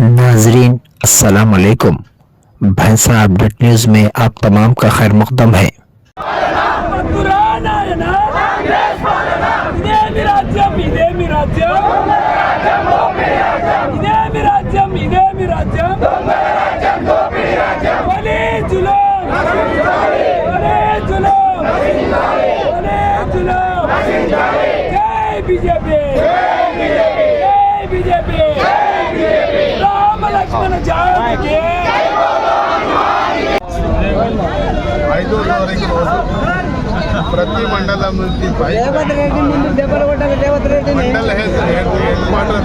नाजरीन अस्सलाम वालेकुम। भैंसा अपडेट न्यूज़ में आप तमाम का खैर मकदम है। ఐదో తారీఖు రోజు ప్రతి మండలం నుంచి మండల హెడ్ క్వార్టర్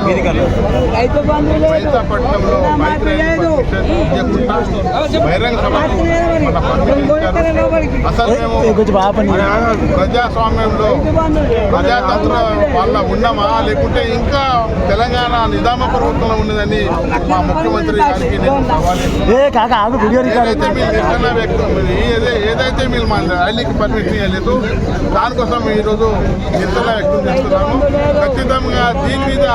మైతాపట్నంలో బైక్ ర్యాలీ చేయకుండా బహిరంగ సభకు మన పర్మిషన్ ఇచ్చారు. అసలు మేము ప్రజాస్వామ్యంలో ప్రజాతంత్ర వల్ల ఉన్నామా లేకుంటే ఇంకా తెలంగాణ నిజామ ప్రభుత్వంలో ఉన్నదని మా ముఖ్యమంత్రి గారికి నేను ఏదైతే మీరు మా ర్యాలీకి పర్మిషన్ ఇవ్వలేదు దానికోసం ఈరోజు నిరసన వ్యక్తం చేస్తున్నాము. ఖచ్చితంగా దీని మీద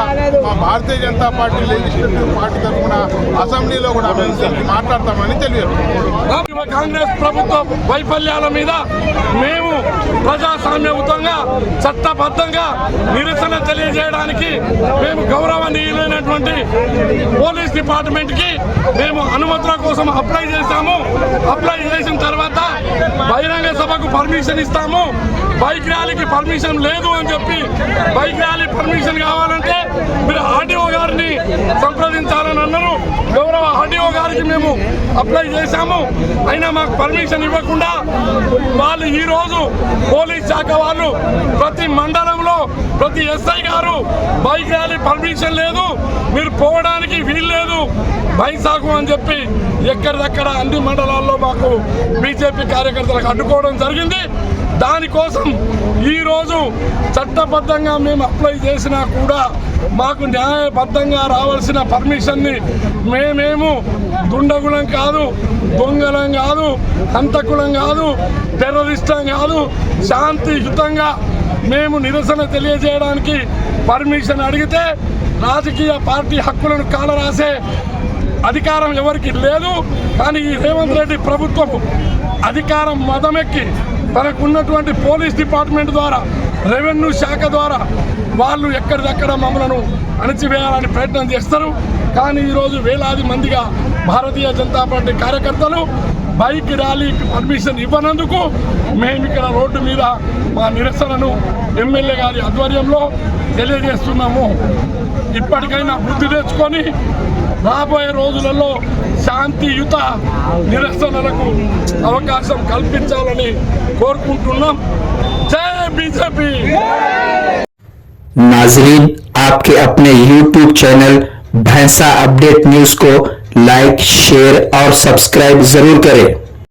మా Bharatiya Janata party legislative party తరఫున అసెంబ్లీలో కూడా మేము మాట్లాడతామని తెలియదు. కాంగ్రెస్ ప్రభుత్వ వైఫల్యాల మీద మేము ప్రజాస్వామ్యయుతంగా చట్టబద్ధంగా నిరసన తెలియజేయడానికి మేము గౌరవనీయులైనటువంటి పోలీస్ డిపార్ట్మెంట్ కి మేము అనుమతుల కోసం అప్లై చేశాము. అప్లై చేసిన తర్వాత బహిరంగ సభకు పర్మిషన్ ఇస్తాము, బైక్ ర్యాలీకి పర్మిషన్ లేదు అని చెప్పి బైక్ ర్యాలీ పర్మిషన్ కావాలంటే మీరు ఆర్డీఓ గారిని సంప్రదించాలని అన్నారు. గౌరవ ఆర్డీఓ గారికి మేము అప్లై చేశాము, అయినా మాకు పర్మిషన్ ఇవ్వకుండా వాళ్ళు ఈరోజు పోలీస్ శాఖ వాళ్ళు ప్రతి మండలంలో ప్రతి ఎస్ఐ గారు బైక్ ర్యాలీ పర్మిషన్ లేదు, మీరు పోవడానికి వీల్లేదు బైసాకు అని చెప్పి ఎక్కడిదక్కడ అన్ని మండలాల్లో మాకు బీజేపీ కార్యకర్తలకు అడ్డుకోవడం జరిగింది. దానికోసం ఈరోజు చట్టబద్ధంగా మేము అప్లై చేసినా కూడా మాకు న్యాయబద్ధంగా రావాల్సిన పర్మిషన్ని మేమేము దుండగులం కాదు, దొంగలం కాదు, హంతకులం కాదు, టెర్రరిస్టులం కాదు, శాంతియుతంగా మేము నిరసన తెలియజేయడానికి పర్మిషన్ అడిగితే రాజకీయ పార్టీ హక్కులను కాలరాసే అధికారం ఎవరికి లేదు. కానీ ఈ రేవంత్ రెడ్డి ప్రభుత్వం అధికారం మదమెక్కి తనకున్నటువంటి పోలీస్ డిపార్ట్మెంట్ ద్వారా రెవెన్యూ శాఖ ద్వారా వాళ్ళు ఎక్కడిదక్కడ మమ్మలను అణచివేయాలని ప్రయత్నం చేస్తారు. కానీ ఈరోజు వేలాది మందిగా భారతీయ జనతా పార్టీ కార్యకర్తలు బైక్ ర్యాలీకి పర్మిషన్ ఇవ్వనందుకు మేము ఇక్కడ రోడ్డు మీద మా నిరసనను ఎమ్మెల్యే గారి ఆధ్వర్యంలో తెలియజేస్తున్నాము. ఇప్పటికైనా బుద్ధి తెచ్చుకొని రాబోయే రోజులలో శాంతియుత నిరసనలకు అవకాశం కల్పించాలని కోరుకుంటున్నాం. జై बीजेपी। नाजरीन आपके अपने YouTube चैनल भैंसा अपडेट न्यूज़ को लाइक, शेयर और सब्सक्राइब जरूर करें।